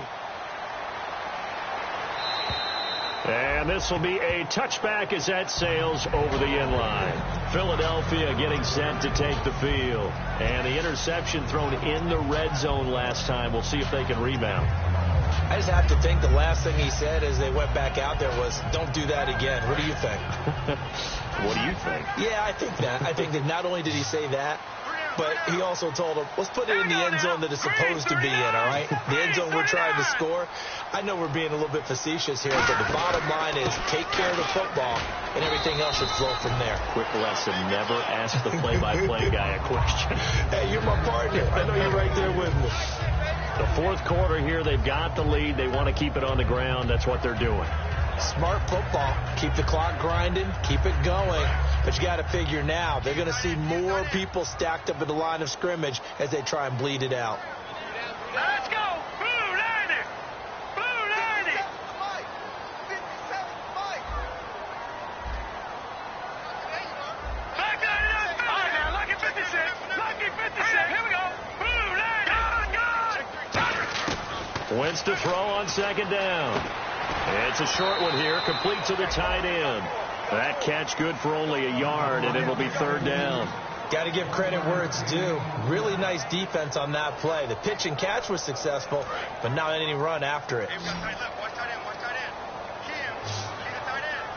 And this will be a touchback as that sails over the end line. Philadelphia getting set to take the field. And the interception thrown in the red zone last time. We'll see if they can rebound. I just have to think the last thing he said as they went back out there was, don't do that again. What do you think? What do you think? Yeah, I think that. I think that not only did he say that, but he also told him, let's put it in the end zone that it's supposed to be in, all right? The end zone we're trying to score. I know we're being a little bit facetious here, but the bottom line is take care of the football, and everything else should flow from there. Quick lesson, never ask the play-by-play guy a question. Hey, you're my partner. I know you're right there with me. The fourth quarter here, they've got the lead. They want to keep it on the ground. That's what they're doing. Smart football. Keep the clock grinding. Keep it going. But you got to figure now, they're going to see more people stacked up at the line of scrimmage as they try and bleed it out. Let's go! Blue 90! Blue 90! Back 99! All right, now, lucky 56! Lucky 56! Here we go! Blue 90! Gone! Wentz to throw on second down. It's a short one here, complete to the tight end. That catch good for only a yard, and it'll be third down. Got to give credit where it's due. Really nice defense on that play. The pitch and catch was successful, but not any run after it. Hey, we got tight left. Watch tight end. Watch tight end. Kim, see the tight end.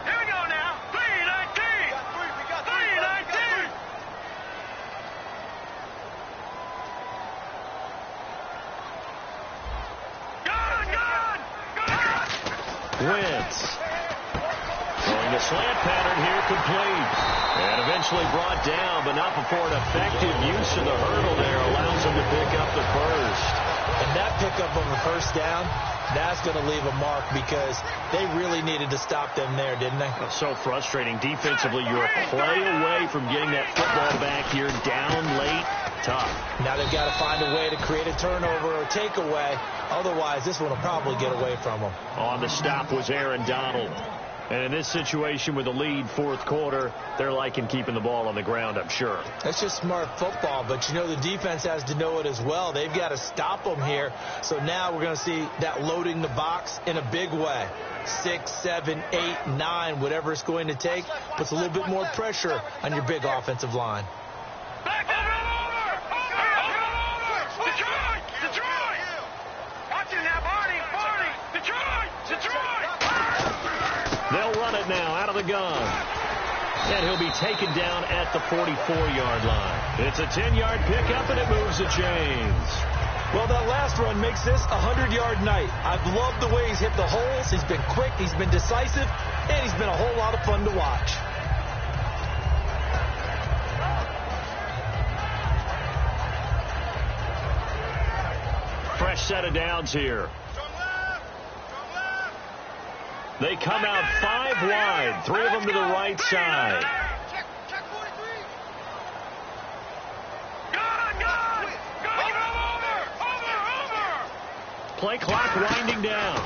Here we go now. 3-19. We got 3-19. slant pattern here complete. And eventually brought down, but not before an effective use of the hurdle there allows him to pick up the first. And that pickup of a first down, that's going to leave a mark because they really needed to stop them there, didn't they? So frustrating. Defensively, you're a play away from getting that football back here down late. Tough. Now they've got to find a way to create a turnover or takeaway. Otherwise, this one will probably get away from them. On the stop was Aaron Donald. And in this situation with the lead fourth quarter, they're liking keeping the ball on the ground, I'm sure. That's just smart football, but you know the defense has to know it as well. They've got to stop them here. So now we're going to see that loading the box in a big way. 6, 7, 8, 9, whatever it's going to take, puts a little bit more pressure on your big offensive line. Back over! Detroit! Watching that Barney! Detroit! They'll run it now out of the gun. And he'll be taken down at the 44-yard line. It's a 10-yard pickup, and it moves the chains. Well, that last run makes this a 100-yard night. I've loved the way he's hit the holes. He's been quick, he's been decisive, and he's been a whole lot of fun to watch. Fresh set of downs here. They come out 5 wide, 3 of them to the right side. Check 43. Over. Play clock winding down.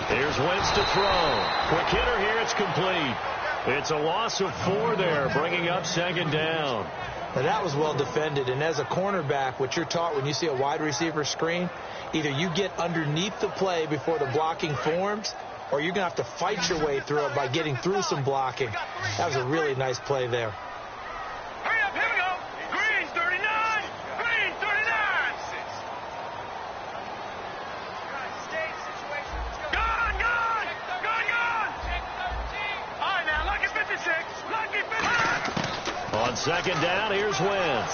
Here's Wentz to throw. Quick hitter here, it's complete. It's a loss of 4 there, bringing up second down. Now that was well defended, and as a cornerback, what you're taught when you see a wide receiver screen, either you get underneath the play before the blocking forms, or you're going to have to fight your way through it by getting through some blocking. That was a really nice play there. Hurry up, here we go. Green's 39. Green's 39. Gone. All right, now, lucky 56. Lucky 56. On second down, here's Wentz.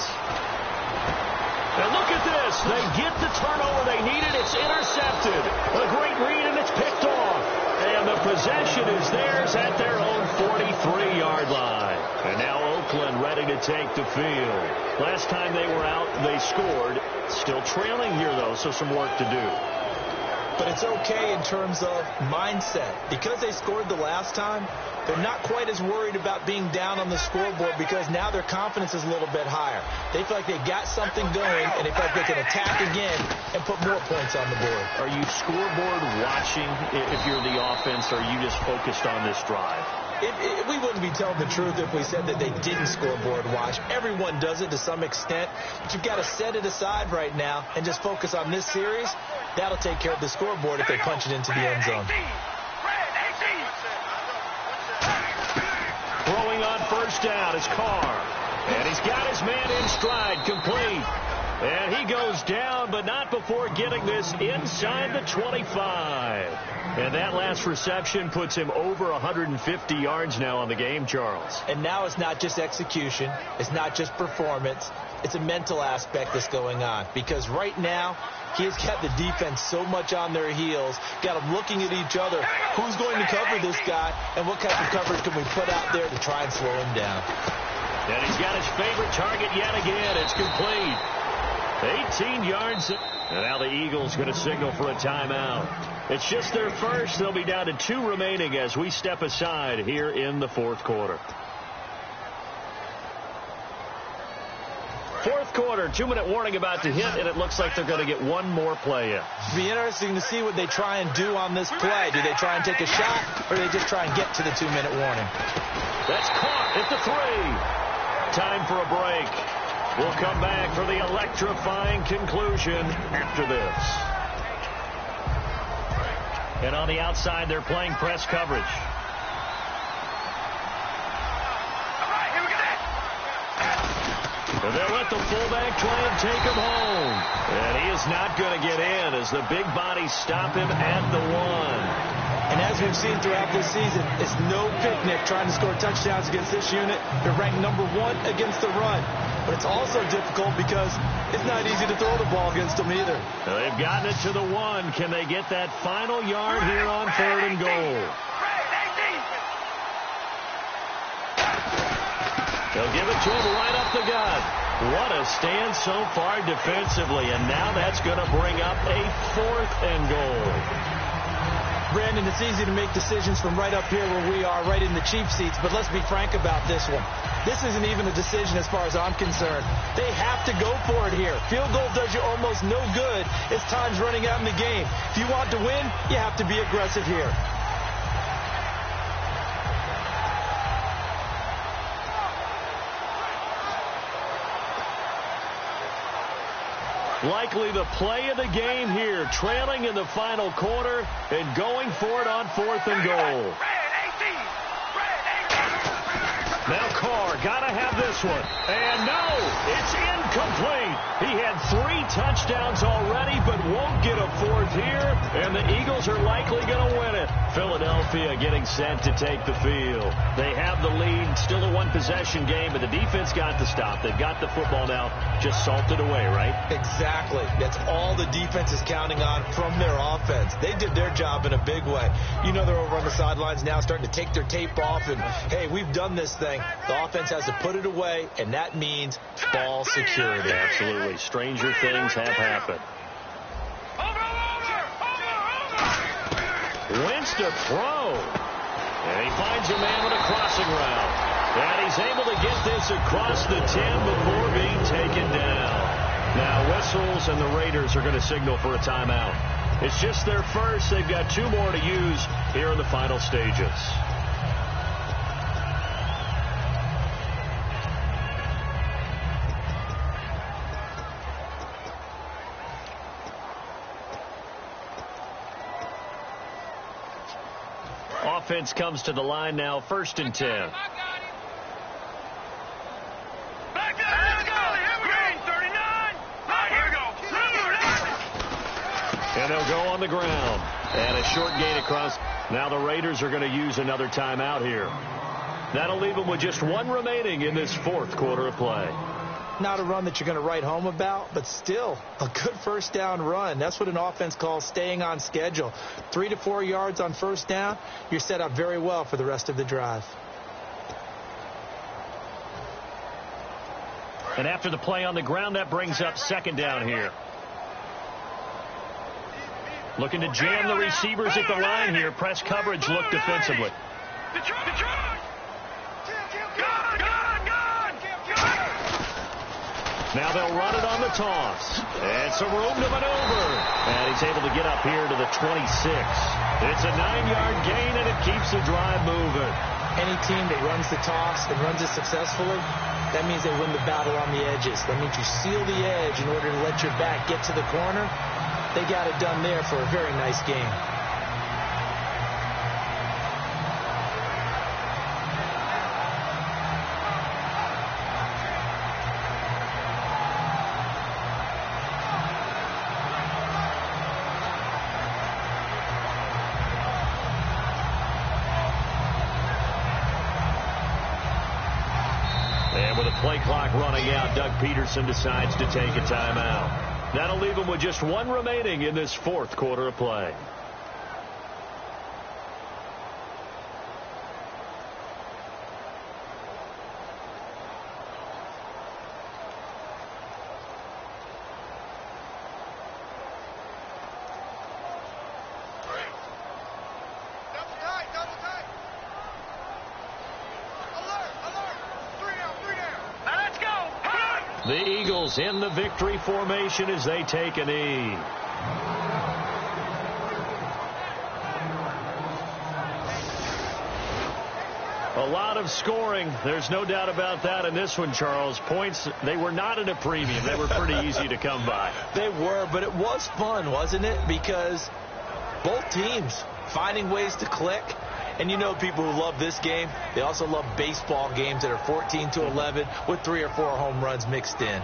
And look at this. They get the turnover they needed. It's intercepted. A great read, and it's picked off. And the possession is theirs at their own 43-yard line. And now Oakland ready to take the field. Last time they were out, they scored. Still trailing here, though, so some work to do. But it's okay in terms of mindset. Because they scored the last time, they're not quite as worried about being down on the scoreboard because now their confidence is a little bit higher. They feel like they've got something going, and they feel like they can attack again and put more points on the board. Are you scoreboard watching if you're the offense, or are you just focused on this drive? We wouldn't be telling the truth if we said that they didn't scoreboard watch. Everyone does it to some extent, but you've got to set it aside right now and just focus on this series. That'll take care of the scoreboard if they punch it into the end zone. Throwing on first down is Carr. And he's got his man in stride, complete. And he goes down, but not before getting this inside the 25. And that last reception puts him over 150 yards now on the game, Charles. And now it's not just execution. It's not just performance. It's a mental aspect that's going on. Because right now, he's got the defense so much on their heels, got them looking at each other. Who's going to cover this guy, and what kind of coverage can we put out there to try and slow him down? And he's got his favorite target yet again. It's complete. 18 yards. And now the Eagles going to signal for a timeout. It's just their first. They'll be down to 2 remaining as we step aside here in the fourth quarter. Fourth quarter, 2-minute warning about to hit, and it looks like they're going to get one more play in. It'll be interesting to see what they try and do on this play. Do they try and take a shot, or do they just try and get to the 2-minute warning? That's caught at the 3. Time for a break. We'll come back for the electrifying conclusion after this. And on the outside, they're playing press coverage. And they'll let the fullback try and take him home. And he is not going to get in as the big bodies stop him at the 1. And as we've seen throughout this season, it's no picnic trying to score touchdowns against this unit. They're ranked number 1 against the run. But it's also difficult because it's not easy to throw the ball against them either. Now they've gotten it to the 1. Can they get that final yard here on 3rd and goal? They'll give it to him right up the gut. What a stand so far defensively, and now that's going to bring up a 4th and goal. Brandon, it's easy to make decisions from right up here where we are, right in the cheap seats, but let's be frank about this one. This isn't even a decision as far as I'm concerned. They have to go for it here. Field goal does you almost no good as time's running out in the game. If you want to win, you have to be aggressive here. Likely the play of the game here, trailing in the final quarter and going for it on 4th and goal. Now Carr got to have this one. And no, it's incomplete. He had 3 touchdowns already, but won't get a 4th here, and the Eagles are likely going to win it. Philadelphia getting set to take the field. They have the lead, still a 1-possession game, but the defense got the stop. They've got the football now, just salted away, right? Exactly. That's all the defense is counting on from their offense. They did their job in a big way. You know they're over on the sidelines now starting to take their tape off, and, hey, we've done this thing. The offense has to put it away, and that means ball security. Absolutely. Stranger things have happened. Wentz to throw. And he finds a man with a crossing route. And he's able to get this across the 10 before being taken down. Now whistles, and the Raiders are going to signal for a timeout. It's just their first. They've got 2 more to use here in the final stages. Offense comes to the line now, 1st and 10. Back up, let's go. Here we go. 39. Here we go. And they'll go on the ground. And a short gain across. Now the Raiders are going to use another timeout here. That'll leave them with just 1 remaining in this 4th quarter of play. Not a run that you're going to write home about, but still a good 1st down run. That's what an offense calls staying on schedule. 3 to 4 yards on 1st down, you're set up very well for the rest of the drive. And after the play on the ground, that brings up 2nd down here. Looking to jam the receivers at the line here. Press coverage look defensively. Now they'll run it on the toss. And some room to maneuver. And he's able to get up here to the 26. It's a 9-yard gain, and it keeps the drive moving. Any team that runs the toss and runs it successfully, that means they win the battle on the edges. That means you seal the edge in order to let your back get to the corner. They got it done there for a very nice game. Play clock running out. Doug Peterson decides to take a timeout. That'll leave him with just 1 remaining in this 4th quarter of play. The Eagles in the victory formation as they take a knee. A lot of scoring. There's no doubt about that in this one, Charles. Points, they were not at a premium. They were pretty easy to come by. They were, but it was fun, wasn't it? Because both teams finding ways to click. And you know people who love this game, they also love baseball games that are 14-11 with 3 or 4 home runs mixed in.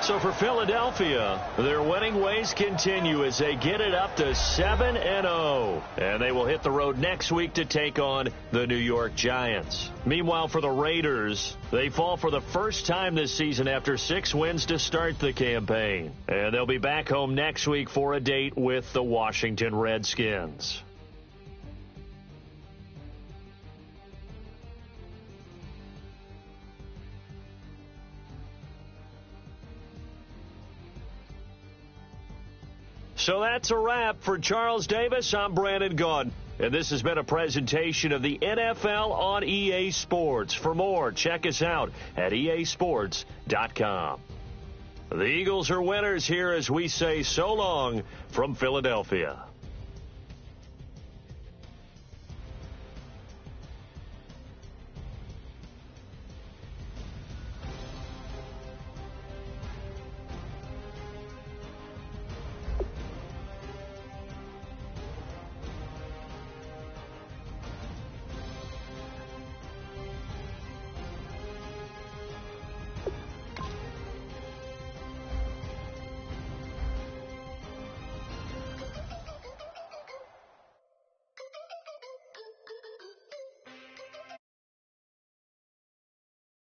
So for Philadelphia, their winning ways continue as they get it up to 7-0. And they will hit the road next week to take on the New York Giants. Meanwhile, for the Raiders, they fall for the first time this season after 6 wins to start the campaign. And they'll be back home next week for a date with the Washington Redskins. So that's a wrap. For Charles Davis, I'm Brandon Gaudin. And this has been a presentation of the NFL on EA Sports. For more, check us out at easports.com. The Eagles are winners here as we say so long from Philadelphia.